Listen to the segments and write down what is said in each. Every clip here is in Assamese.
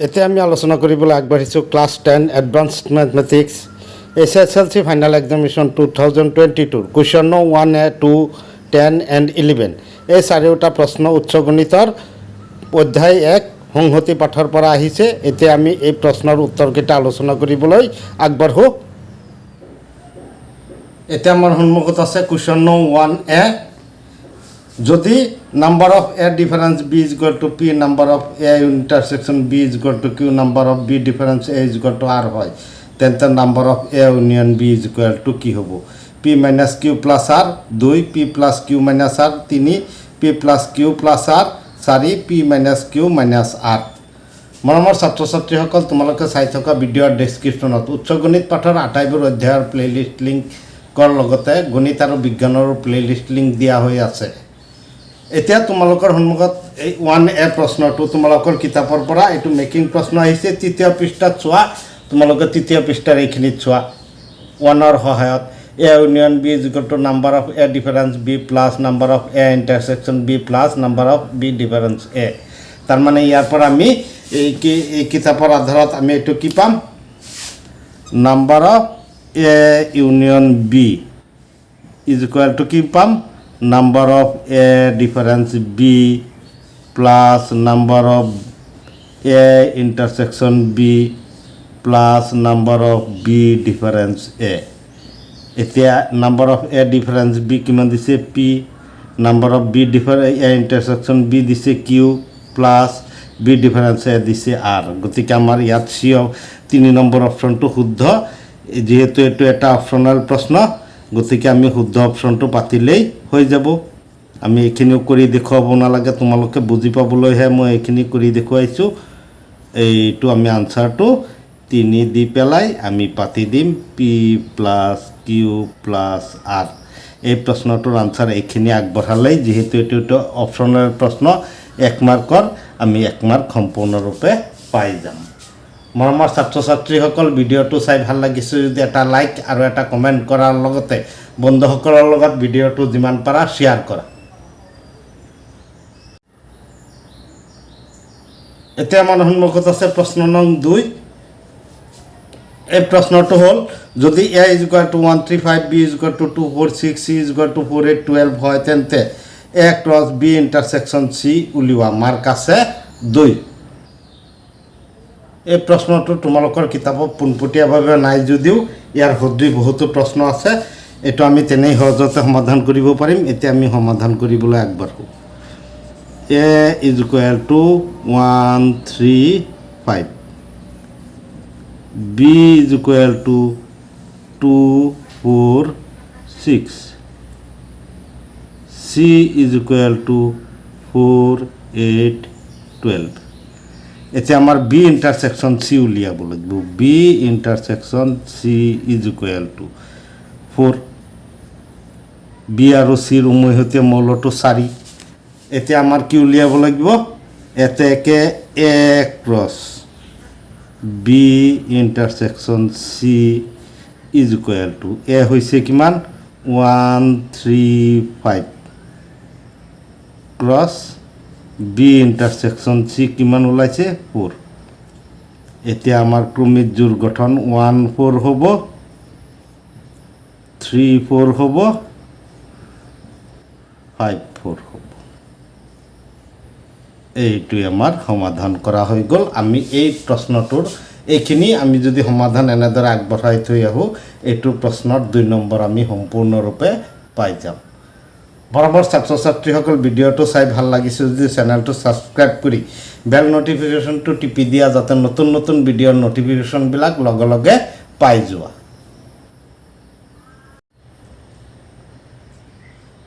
এতিয়া আমি আলোচনা কৰিবলৈ আগবাঢ়িছোঁ class 10 advanced mathematics SSLC final examination 2022 question 1A 2 10 and 11 এই চাৰিওটা প্ৰশ্ন উচ্চ গণিতৰ অধ্যায় 1 সংহতি পাঠৰ পৰা আহিছে। এতিয়া আমি এই প্ৰশ্নৰ উত্তৰকেইটা আলোচনা কৰিবলৈ আগবাঢ়োঁ। এতিয়া আমাৰ সন্মুখত আছে কুৱেশ্যন 1A। যদি number of A difference B is equal to P number of A intersection B is equal to Q number of B difference A is equal to R হয়, তেন্তে number of A union B is equal to কি হ'ব? P minus Q plus R 2, P plus Q minus R 3, P plus Q plus R 4, P minus Q minus R। মৰমৰ ছাত্ৰ ছাত্ৰীসকল, তোমালোকে চাই থকা ভিডিঅ'ৰ ডেছক্ৰিপশ্যনত উচ্চ গণিত পাঠৰ আটাইবোৰ অধ্যায়ৰ প্লেলিষ্ট লিংকৰ লগতে গণিত আৰু বিজ্ঞানৰ প্লেলিষ্ট লিংক দিয়া হৈ আছে। এতিয়া তোমালোকৰ সন্মুখত এই 1A প্ৰশ্নটো তোমালোকৰ কিতাপৰ পৰা এইটো মেকিং প্ৰশ্ন আহিছে। তৃতীয় পৃষ্ঠাত চোৱা, তোমালোকে তৃতীয় পৃষ্ঠাৰ এইখিনিত চোৱা 1ৰ সহায়ত A union B is equal to number of A difference B plus number of A intersection B plus number of B difference A। তাৰ মানে ইয়াৰ পৰা আমি এই কিতাপৰ আধাৰত আমি এইটো কি পাম? number of A union B is equal to কি পাম? number of A difference B plus number of A intersection B plus number of B difference A। এতিয়া number of A difference B কিমান দিছে? P, number of B difference A intersection B দিছে Q plus B difference A দিছে R। গতিকে আমাৰ ইয়াত তিনি নম্বৰ অপশ্যনটো শুদ্ধ। যেহেতু এইটো এটা অপশ্যনেল প্ৰশ্ন, গতিকে আমি শুদ্ধ অপশ্যনটো পাতিলেই হৈ যাব। আমি এইখিনিও কৰি দেখুৱাব নালাগে, তোমালোকে বুজি পাবলৈহে মই এইখিনি কৰি দেখুৱাইছোঁ। এইটো আমি আনচাৰটো 3 দি পেলাই আমি পাতি দিম P plus Q plus R। এই প্ৰশ্নটোৰ আনচাৰ এইখিনি আগবঢ়ালেই, যিহেতু এইটো অপশ্যনেল প্ৰশ্ন 1 মাৰ্কৰ, আমি 1 মাৰ্ক সম্পূৰ্ণৰূপে পাই যাম। মৰমৰ ছাত্ৰ ছাত্ৰীসকল, ভিডিঅ'টো চাই ভাল লাগিছে যদি এটা লাইক আৰু এটা কমেণ্ট কৰাৰ লগতে বন্ধুসকলৰ লগত ভিডিঅ'টো যিমান পাৰা শ্বেয়াৰ কৰা। এতিয়া আমাৰ সন্মুখত আছে প্ৰশ্ন নং 2। এই প্ৰশ্নটো হ'ল, যদি A is equal to 135, B is equal to 246, C is equal to 4812 হয়, তেন্তে A cross B intersection C উলিওৱা। মাৰ্ক আছে 2। এই প্ৰশ্নটো তোমালোকৰ কিতাপত পোনপটীয়াভাৱে নাই যদিও ইয়াৰ সদৃশ বহুতো প্ৰশ্ন আছে। এইটো আমি তেনেই সহজতে সমাধান কৰিব পাৰিম। এতিয়া আমি সমাধান কৰিবলৈ আগবাঢ়োঁ। A is equal to 135, B is equal to 246, C is equal to 4812। এতিয়া আমাৰ B ইণ্টাৰছেকশ্যন C উলিয়াব লাগিব। B intersection C is equal to 4। B আৰু C ৰ উমৈহতীয়া মৌলটো 4। এতিয়া আমাৰ কি উলিয়াব লাগিব? এতেকে A cross B intersection C is equal to A হৈছে কিমান? 135 ক্ৰছ B ইণ্টাৰছেকশ্যন C কিমান ওলাইছে? 4। এতিয়া আমাৰ ক্ৰমিক জোৰ গঠন 1 4 হ'ব, 3 4 হ'ব, 5 4 হ'ব। এইটোৱে আমাৰ সমাধান কৰা হৈ গ'ল। আমি এই প্ৰশ্নটোৰ এইখিনি আমি যদি সমাধান এনেদৰে আগবঢ়াই থৈ আহোঁ, এইটো প্ৰশ্নৰ 2 নম্বৰ আমি সম্পূৰ্ণৰূপে পাই যাম। বৰাবৰ ছাত্ৰ ছাত্ৰীসকল, ভিডিঅ'টো চাই ভাল লাগিছে যদি চেনেলটো ছাবস্ক্ৰাইব কৰি বেল নটিফিকেশ্যনটো টিপি দিয়া, যাতে নতুন নতুন ভিডিঅ'ৰ নটিফিকেশ্যনবিলাক লগে লগে পাই যোৱা।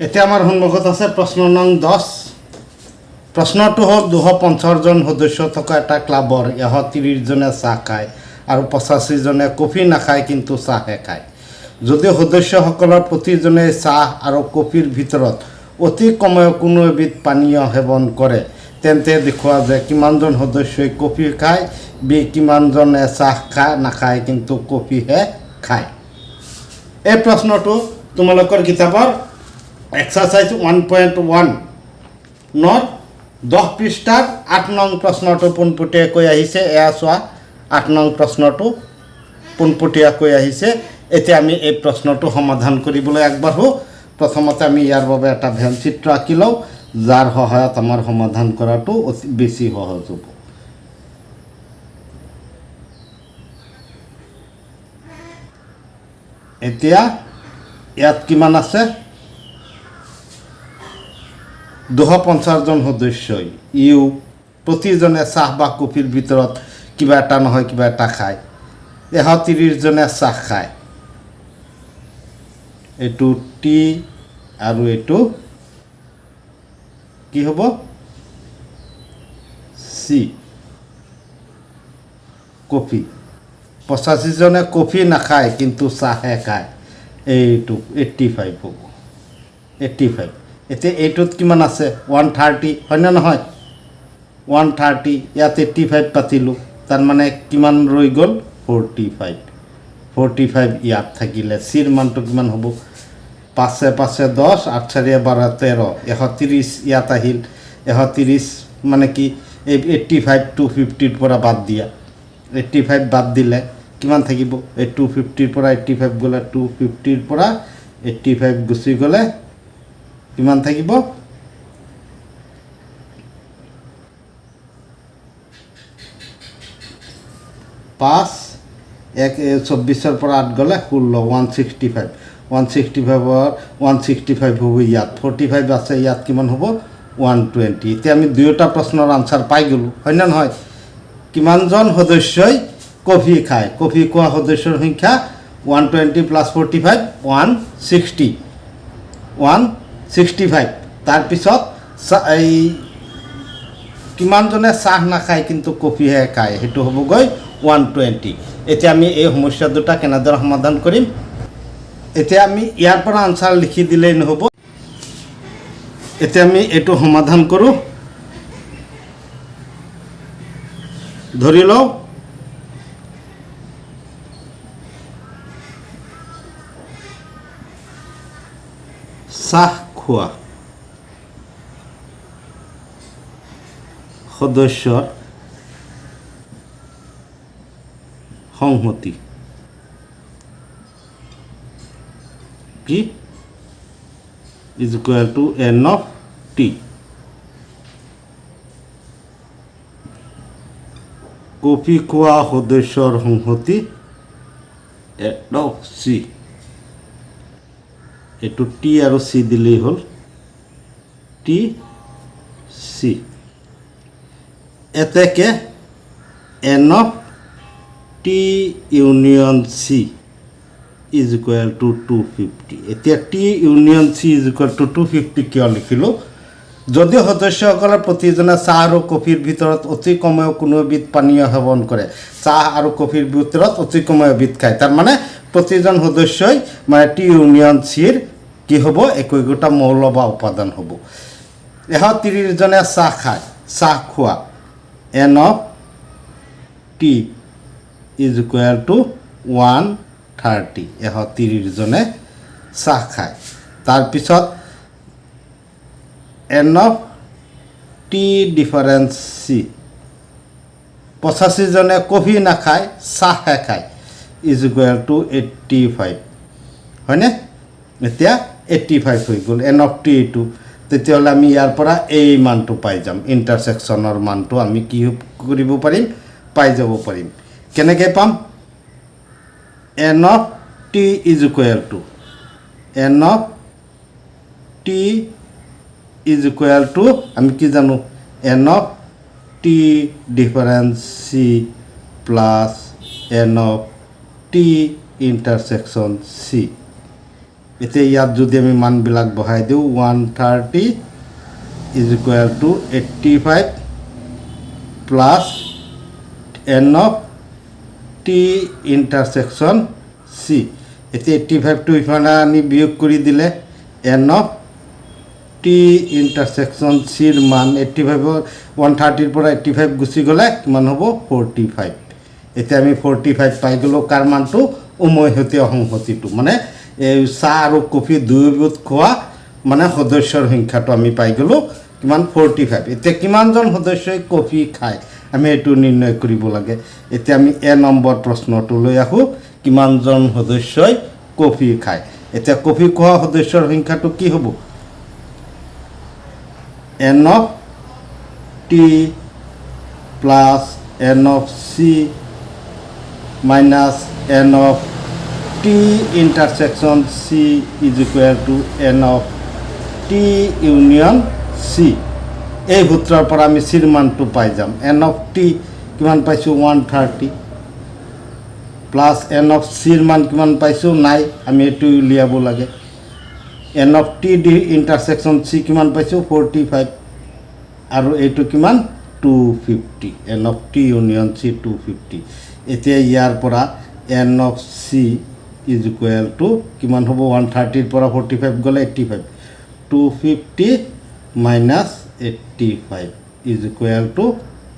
এতিয়া আমাৰ সন্মুখত আছে প্ৰশ্ন নং 10। প্ৰশ্নটো হ'ল, 250 জন সদস্য থকা এটা ক্লাবৰ 130 জনে চাহ খায় আৰু 85 জনে কফি নাখায়, কিন্তু চাহে খায়। যদি সদস্যসকলৰ প্ৰতিজনে চাহ আৰু কফিৰ ভিতৰত অতি কমেও কোনো এবিধ পানীয় সেৱন কৰে, তেন্তে দেখুওৱা যে কিমানজন সদস্যই কফি খায়, কিমানজনে চাহ নাখায় কিন্তু কফিহে খায়। এই প্ৰশ্নটো তোমালোকৰ কিতাপৰ এক্সাৰচাইজ 1.1 নৰ 10 পৃষ্ঠাৰ 8 নং প্ৰশ্নটো পোনপটীয়াকৈ আহিছে এয়া চোৱা 8 নং প্ৰশ্নটো পোনপটীয়াকৈ আহিছে এতিয়া আমি এই প্ৰশ্নটো সমাধান কৰিবলৈ আগবাঢ়ো প্ৰথমতে আমি ইয়াৰ বাবে এটা ভেন চিত্ৰ আঁকি লওঁ যাৰ সহায়ত আমাৰ সমাধান কৰাটো বেছি সহজ হ'ব এতিয়া ইয়াত কিমান আছে 250 জন সদস্যই ইউ প্ৰতিজনে চাহ বা কফিৰ ভিতৰত কিবা এটা নহয় কিবা এটা খায় 130 জনে চাহ খায় এটু টি আৰু এটু কি হ'ব সি কফি 85 জনে কফি নাখায় কিন্তু চাহে খায় এইটো 85 হ'ব 85 এতিয়া এইটোত কিমান আছে 130 হয় না নহয় 130 ইয়াত 85 পাতিলোঁ তাৰ মানে কিমান ৰৈ গ'ল 45 ইয়াত থাকিলে চিৰ মানটো কিমান হ'ব 5 5 10 8 4 12 13 130 ইয়াত আহিল 130 মানে কি এই 85 250 পৰা বাদ দিয়া 85 বাদ দিলে কিমান থাকিব এই 250 পৰা 85 গ'লে 250 পৰা 85 গুচি গ'লে কিমান থাকিব 5 24 পৰা 8 গ'লে 16 165 হ'ব ইয়াত 45 আছে ইয়াত কিমান হ'ব 120 এতিয়া আমি দুয়োটা প্ৰশ্নৰ আনসাৰ পাই গ'লো হয় না নহয় কিমানজন সদস্যই কফি খায় কফি খোৱা সদস্যৰ সংখ্যা 120 + 45 165 তাৰপিছত এই কিমানজনে চাহ নাখায় কিন্তু কফিহে খায় সেইটো হ'বগৈ 120 এতিয়া আমি এই সমস্যা দুটা কেনেদৰে সমাধান কৰিম এতিয়া আমি ইয়াৰ পৰা আনসাৰ লিখি দিলেই নহ'ব এতিয়া আমি এইটো সমাধান কৰোঁ ধৰি লওঁ চাহ খোৱা সদস্যৰ সংহতি কি is equal to n of t coffee খোৱা সদস্যৰ সংহতি n of c এইটো টি আৰু চি দিলেই হ'ল টি চি এতেকে N of T union C is equal to 250 এতিয়া T union C is equal to 250 কিয় লিখিলোঁ যদি সদস্যসকলে প্ৰতিজনে চাহ আৰু কফিৰ ভিতৰত অতি কমেও কোনো এবিধ পানীয় সেৱন কৰে চাহ আৰু কফিৰ ভিতৰত অতি কমেও এবিধ খায় তাৰমানে প্ৰতিজন সদস্যই মানে টি ইউনিয়ন চিৰ কি হ'ব একৈটা মৌল বা উপাদান হ'ব 130 জনে চাহ খায় চাহ খোৱা N of T is equal to 130 130 জনে চাহ খায় তাৰপিছত N of T difference C 85 জনে কফি নাখায় চাহে খায় ইজ ইকুৱেল টু 85 হয়নে এতিয়া 85 হৈ গ'ল এন অফ টি এইটো তেতিয়াহ'লে আমি ইয়াৰ পৰা এই মানটো পাই যাম ইণ্টাৰছেকশ্যনৰ মানটো আমি কি কৰিব পাৰিম পাই যাব পাৰিম কেনেকৈ পাম N of T is equal to N of T is equal to আমি কি জানো N of T difference C plus N of T intersection C এতিয়া ইয়াত যদি আমি মানবিলাক বহাই দিওঁ 130 is equal to 85 plus N of T intersection C এতিয়া 85টো ইফালে আনি বিয়োগ কৰি দিলে এন অফ টি ইণ্টাৰছেকশ্যন চিৰ মান 85 130ৰ পৰা 85 গুচি গ'লে কিমান হ'ব 45 এতিয়া আমি 45 পাই গ'লোঁ কাৰ মানটো উমৈহতীয়া সংহতিটো মানে এই চাহ আৰু কফি দুয়োবিধ খোৱা মানে সদস্যৰ সংখ্যাটো আমি পাই গ'লোঁ কিমান 45 এতিয়া কিমানজন সদস্যই কফি খায় আমি এইটো নিৰ্ণয় কৰিব লাগে এতিয়া আমি এ নম্বৰ প্ৰশ্নটো লৈ আহোঁ কিমানজন সদস্যই কফি খায় এতিয়া কফি খোৱা সদস্যৰ সংখ্যাটো কি হ'ব n of t plus n of c minus n of t intersection c is equal to n of t union c এই সূত্ৰৰ পৰা আমি চিৰ মানটো পাই যাম n of t কিমান পাইছোঁ 130 প্লাছ n of c ৰ মান কিমান পাইছোঁ নাই আমি এইটো উলিয়াব লাগে n of t intersection c কিমান পাইছোঁ 45 আৰু এইটো কিমান 250 n of t union c 250 এতিয়া ইয়াৰ পৰা n of c is equal to কিমান হ'ব 130 ৰ পৰা 45 গ'লে 85 250 minus 85 is equal to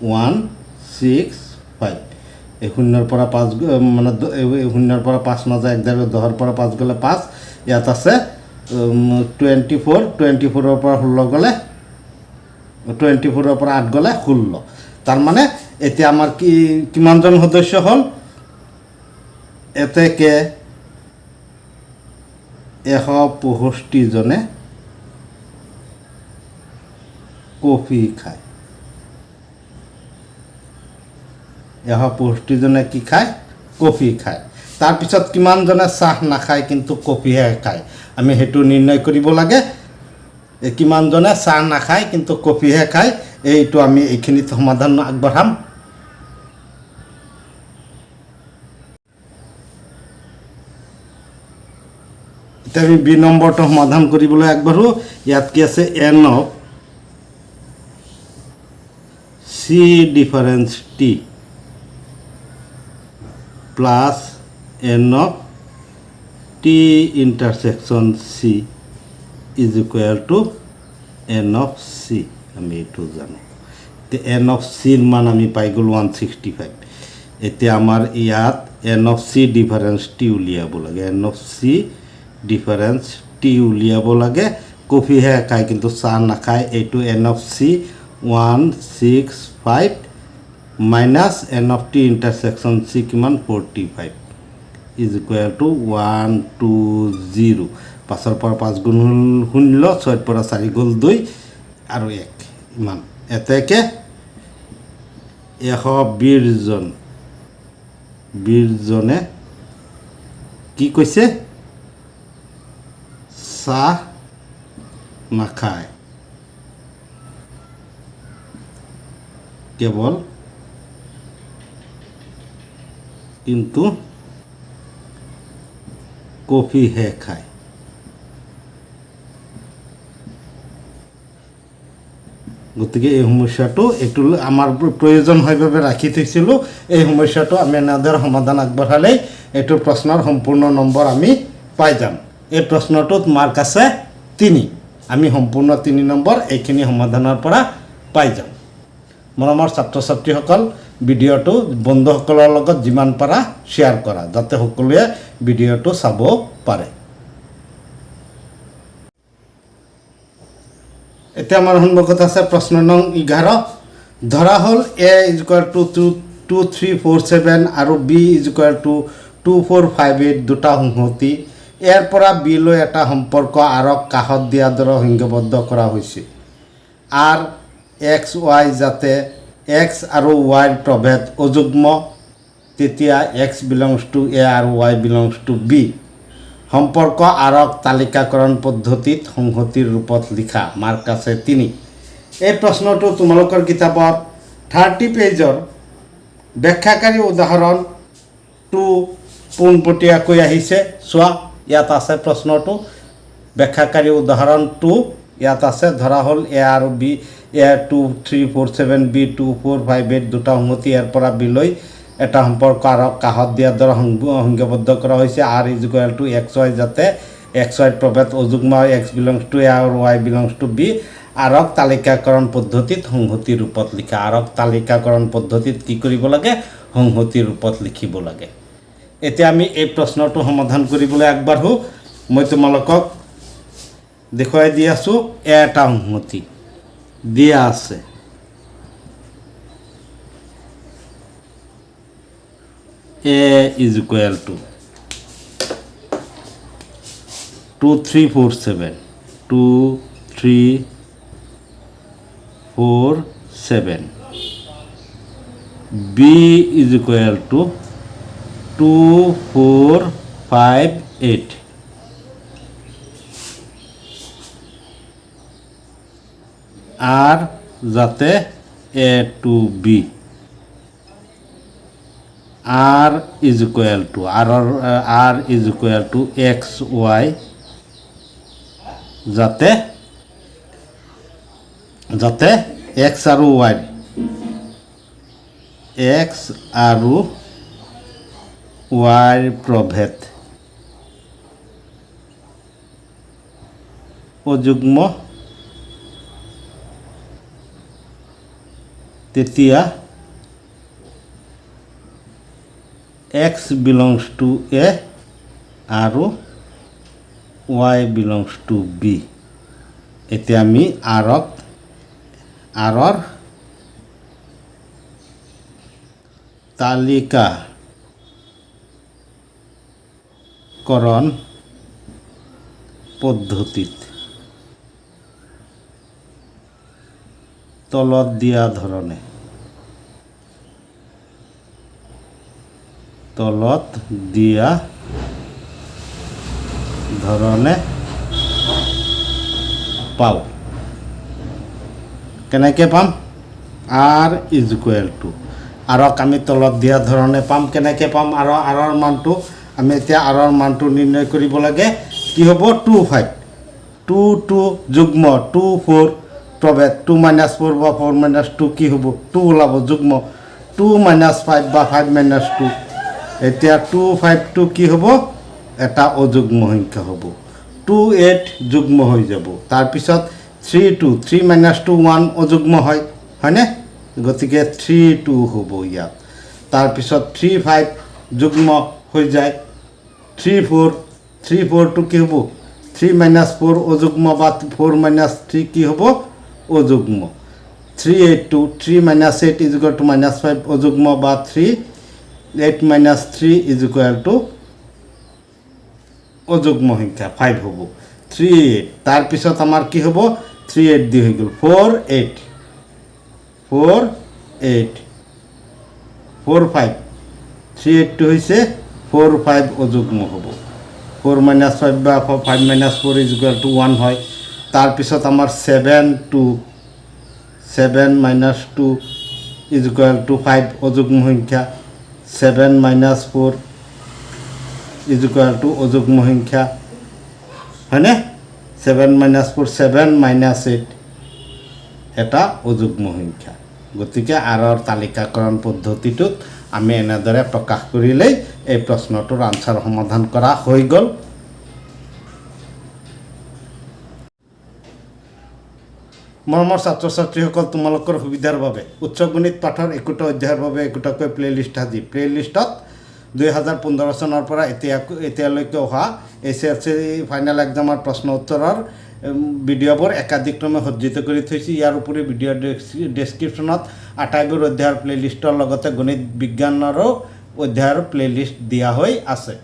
165 এই শূন্যৰ পৰা 5 মানে শূন্যৰ পৰা 5 নাযায় একদম 10 ৰ পৰা 5 গ'লে 5 ইয়াত আছে 24 ৰ পৰা 16 গ'লে 24 ৰ পৰা 8 গ'লে 16 তাৰ মানে এতিয়া আমাৰ কি কিমানজন সদস্য হ'ল এতেকে 165 জনে কফি খায় 165 জনে কি খায় কফি খায় তাৰপিছত কিমান জনে চাহ নাখায় কিন্তু কফিহে খায় আমি হেতু নিৰ্ণয় কৰিব লাগে কিমান জনে চাহ নাখায় কিন্তু কফিহে খায় এইটো আমি এইখিনিত সমাধান আগবঢ়াম এতিয়া আমি বি নম্বৰটো সমাধান কৰিবলৈ আগবাঢ়ো ইয়াত কি আছে n of c difference t plus n of t intersection c is equal to n of c আমি এইটো জানো তে n of c ৰ মান আমি পাই গ'লো 165 এতিয়া আমাৰ ইয়াত n of c difference t উলিয়াব লাগে n of c difference t উলিয়াব লাগে কফিহে খায় কিন্তু চাহ নাখায় এইটো n of c 165 minus n of t intersection c কিমান 45 is equal to 120 5 পৰা 5 গুণ 0 6 পৰা 4 গ'ল 2 আৰু 1 ইমান এতেকে 120 জনে কি কৈছে চাহ নাখায় কেৱল কিন্তু কফিহে খায় গতিকে এই সমস্যাটো এইটো আমাৰ প্ৰয়োজন হয় বাবে ৰাখি থৈছিলোঁ এই সমস্যাটো আমি এনেদৰে সমাধান আগবঢ়ালেই এইটো প্ৰশ্নৰ সম্পূৰ্ণ নম্বৰ আমি পাই যাম এই প্ৰশ্নটোত মাৰ্ক আছে 3 আমি সম্পূৰ্ণ 3 নম্বৰ এইখিনি সমাধানৰ পৰা পাই যাম মৰমৰ ছাত্ৰ ছাত্ৰীসকল ভিডিঅ'টো বন্ধুসকলৰ লগত যিমান পাৰা শ্বেয়াৰ কৰা যাতে সকলোৱে ভিডিঅ'টো চাব পাৰে এতিয়া আমাৰ সন্মুখত আছে প্ৰশ্ন নং 11 ধৰা হ'ল a = 2347 আৰু b = 2458 দুটা সংহতি ইয়াৰ পৰা b লৈ এটা সম্পৰ্ক আৰক কাহত দিয়া দৰে সংজ্ঞাবদ্ধ কৰা হৈছে r x y যাতে x আৰু y ৰ প্ৰভেদ অযুগ্ম তেতিয়া x belongs to a আৰু y belongs to b সম্পৰ্ক আৰক তালিকাকৰণ পদ্ধতিত সংহতিৰ ৰূপত লিখা মাৰ্ক আছে 3 এই প্ৰশ্নটো তোমালোকৰ কিতাপত 30 পেজৰ ব্যাখ্যাকাৰী উদাহৰণ 2 পোনপটীয়াকৈ আহিছে চোৱা ইয়াত আছে প্ৰশ্নটো ব্যাখ্যাকাৰী উদাহৰণ 2 ইয়াত আছে ধৰা হ'ল a আৰু b a 2347 b 2458 দুটা সংহতি ইয়াৰ পৰা b লৈ এটা সম্পৰ্ক আৰক কাহত দিয়াৰ দ্বাৰা সংজ্ঞাবদ্ধ কৰা হৈছে r = x y যাতে x y প্ৰভেদ অযুগ্ম x belongs to a আৰু y belongs to b আৰক তালিকাকৰণ পদ্ধতিত সংহতিৰ ৰূপত লিখা আৰক তালিকাকৰণ পদ্ধতিত কি কৰিব লাগে সংহতিৰ ৰূপত লিখিব লাগে এতিয়া আমি এই প্ৰশ্নটো সমাধান কৰিবলৈ আগবাঢ়ো মই তোমালোকক দেখুৱাই দি আছো এটা সংহতি দিয়া আছে a is equal to 2347 2347 b is equal to 2458 আর যাতে a to b r is equal to r is equal to x y যাতে x আৰু y প্ৰভেদ অযুগ্ম তেতিয়া x belongs to a আৰু y belongs to b এতিয়া আমি rৰ তালিকাকৰণ পদ্ধতিত তলত দিয়া ধৰণে পাওঁ কেনেকৈ পাম r is equal to আৰক আমি তলত দিয়া ধৰণে পাম কেনেকৈ পাম আৰৰ মানটো আমি এতিয়া আৰৰ মানটো নিৰ্ণয় কৰিব লাগে কি হ'ব 25 2 যুগ্ম 2 4 প্ৰভেদ 2 - 4 বা 4 - 2 কি হ'ব 2 ওলাব যুগ্ম 2 - 5 বা 5 - 2 এতিয়া 2 5 2 কি হ'ব এটা অযুগ্ম সংখ্যা হ'ব 2 8 যুগ্ম হৈ যাব তাৰপিছত 3 2 3 - 2 1 অযুগ্ম হয়নে গতিকে 3 2 হ'ব ইয়াত তাৰপিছত 3 5 যুগ্ম হৈ যায় 3 4 2 কি হ'ব 3 - 4 অযুগ্ম বা 4 - 3 কি হ'ব অযুগ্ম 3 8 2 3 - 8 is equal to -5 অযুগ্ম বা 3 8 - 3 is equal to অযুগ্ম সংখ্যা 5 হ'ব 3 8 তাৰপিছত আমাৰ কি হ'ব 3 8 দি হৈ গ'ল 4 8 4 8 4 5 3 8 টো হৈছে 4 5 অযুগ্ম হ'ব 4 - 5 বা 5 - 4 is equal to 1 হয় তাৰপিছত আমাৰ 7 2 7 - 2 is equal to 5 অযুগ্ম সংখ্যা 7 - 4 is equal to অযুগ্ম সংখ্যা হয়নে 7 - 4 7 - 8 এটা অযুগ্ম সংখ্যা গতিকে আৰৰ তালিকাকৰণ পদ্ধতিটোত আমি এনেদৰে প্ৰকাশ কৰিলেই এই প্ৰশ্নটোৰ আনসাৰ সমাধান কৰা হৈ গ'ল মৰমৰ ছাত্ৰ ছাত্ৰীসকল তোমালোকৰ সুবিধাৰ বাবে উচ্চ গণিত পাঠৰ একোটা অধ্যায়ৰ বাবে একোটাকৈ প্লেলিষ্ট সাজি প্লেলিষ্টত 2015 চনৰ পৰা এতিয়ালৈকে অহা SSLC ফাইনেল এক্সামৰ প্ৰশ্ন উত্তৰৰ ভিডিঅ'বোৰ একাধিক্ৰমে সজ্জিত কৰি থৈছে ইয়াৰ উপৰি ভিডিঅ' ডেছক্ৰিপশ্যনত 28বোৰ অধ্যায়ৰ প্লেলিষ্টৰ লগতে গণিত বিজ্ঞানৰো অধ্যায়ৰ প্লেলিষ্ট দিয়া হৈ আছে